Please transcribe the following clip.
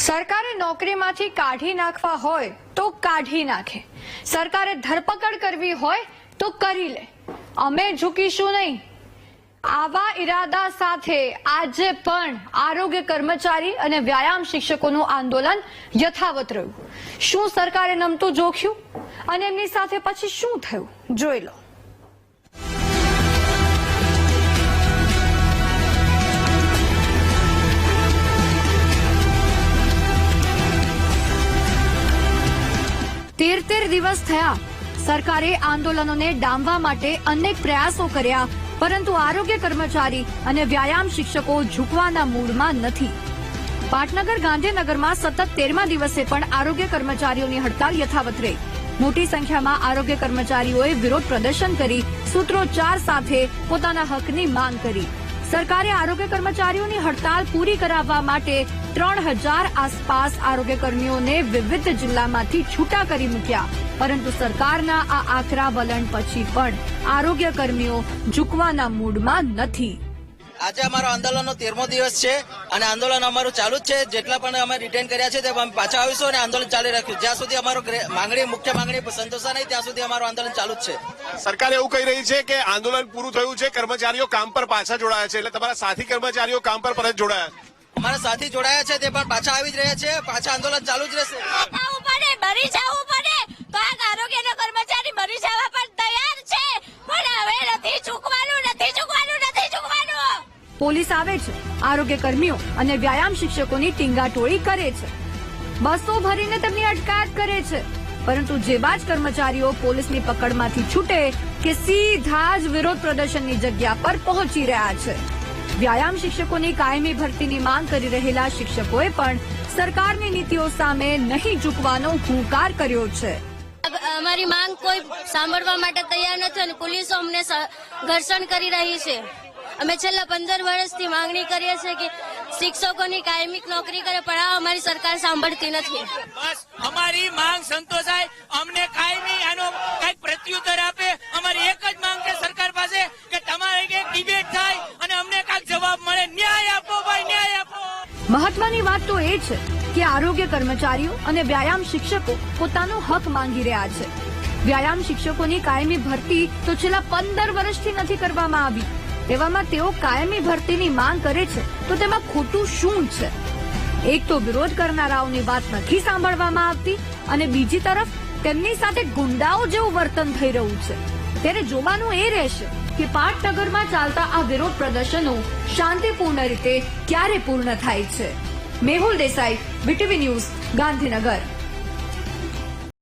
સરકારે નોકરીમાંથી કાઢી નાખવા હોય તો કાઢી નાખે, સરકારે ધરપકડ કરવી હોય તો કરી લે, અમે ઝૂકીશું નહીં. આવા ઈરાદા સાથે આજે પણ આરોગ્ય કર્મચારી અને વ્યાયામ શિક્ષકોનું આંદોલન યથાવત રહ્યું. શું સરકારે નમતું જોખ્યું અને એમની સાથે પછી શું થયું જોઈ લો. તેર દિવસ થયા. સરકારે આંદોલનોને ડામવા માટે અનેક પ્રયાસો કર્યા, પરંતુ આરોગ્ય કર્મચારી અને વ્યાયામ શિક્ષકો ઝૂકવાના મૂડમાં નથી. પાટનગર ગાંધીનગરમાં સતત 13મા દિવસે પણ આરોગ્ય કર્મચારીઓની હડતાલ યથાવત રહી. મોટી સંખ્યામાં આરોગ્ય કર્મચારીઓએ વિરોધ પ્રદર્શન કરી સૂત્રોચ્ચાર સાથે પોતાના હકની માંગ કરી. સરકારે આરોગ્ય કર્મચારીઓની હડતાલ પૂરી કરાવવા માટે 3000 આસપાસ આરોગ્ય કર્મીઓને વિવિધ જિલ્લામાંથી છૂટા કરી મૂક્યા, પરંતુ સરકારના આ આકરા વલણ પછી પણ આરોગ્ય કર્મીઓ ઝૂકવાના મૂડમાં નથી. આજે અમારો આંદોલનનો 13મો દિવસ છે અને આંદોલન અમારું ચાલુ જ છે. જેટલા પણ અમે રિટેન કર્યા છે તે અમે પાછા આવીશું અને આંદોલન ચાલી રાખ્યું જ્યાં સુધી અમારો મુખ્ય માંગણી સંતોષા નહીં ત્યાં સુધી અમારું આંદોલન ચાલુ જ છે. સરકાર એવું કહી રહી છે કે આંદોલન પૂરું થયું છે, કર્મચારીઓ કામ પર પાછા જોડાયા છે, એટલે તમારા સાથી કર્મચારીઓ કામ પર પરત જોડાયા? અમારા સાથી જોડાયા છે તે પણ પાછા આવી જ રહ્યા છે. પાછા આંદોલન ચાલુ જ રહેશે. મરી જવું પડે તો આ આરોગ્યના કર્મચારી મરી જવા પણ તૈયાર છે, પણ હવે નથી ઝૂકવાનું, નથી ઝૂકવાનું, નથી ઝૂકવાનું. પોલીસ આવે છે, આરોગ્ય કર્મીઓ અને વ્યાયામ શિક્ષકોની ટીંગાટોળી કરે છે, બસો ભરીને તેમની અટકાયત કરે છે, પરંતુ જેવા જ કર્મચારીઓ પોલીસની પકડમાંથી છૂટે કે સીધા જ વિરોધ પ્રદર્શનની જગ્યા પર પહોંચી રહ્યા છે. વ્યાયામ શિક્ષકોની કાયમી ભરતીની માંગ કરી રહેલા શિક્ષકોએ પણ સરકારની નીતિઓ સામે નહીં ઝૂકવાનો હુંકાર કર્યો છે. અમારી માંગ કોઈ સાંભળવા માટે તૈયાર નથી અને પોલીસો અમને ઘર્ષણ કરી રહી છે. અમે છેલ્લા 15 વર્ષથી માંગણી કરીએ છીએ કે શિક્ષકોની કાયમી નોકરી કરે, પણ આ અમારી સરકાર સાંભળતી નથી. બસ અમારી માંગ સંતોષાય, અમને કાયમી આનો કઈક પ્રત્યુત્તર આપે. અમારી એક જ માંગ છે સરકાર પાસે કે તમારે એક ડિબેટ થાય અને અમને કઈક જવાબ મળે. ન્યાય આપો ભાઈ, ન્યાય આપો. મહત્વની વાત તો એ છે કે આરોગ્ય કર્મચારીઓ અને વ્યાયામ શિક્ષકો પોતાનો હક માંગી રહ્યા છે. વ્યાયામ શિક્ષકોની કાયમી ભરતી તો છેલ્લા 15 વર્ષથી નથી કરવામાં આવી. તેવામાં તેઓ કાયમી ભરતીની માંગ કરે છે તો તેમાં ખોટું શું છે? એક તો વિરોધ કરનારાઓની વાત નથી સાંભળવામાં આવતી અને બીજી તરફ તેમની સાથે ગુંડાઓ જેવું વર્તન થઈ રહ્યું છે. ત્યારે જોવાનું એ રહેશે કે પાટનગરમાં ચાલતા આ વિરોધ પ્રદર્શનો શાંતિપૂર્ણ રીતે ક્યારે પૂર્ણ થાય છે. Mehul Desai, BTV news, Gandhinagar.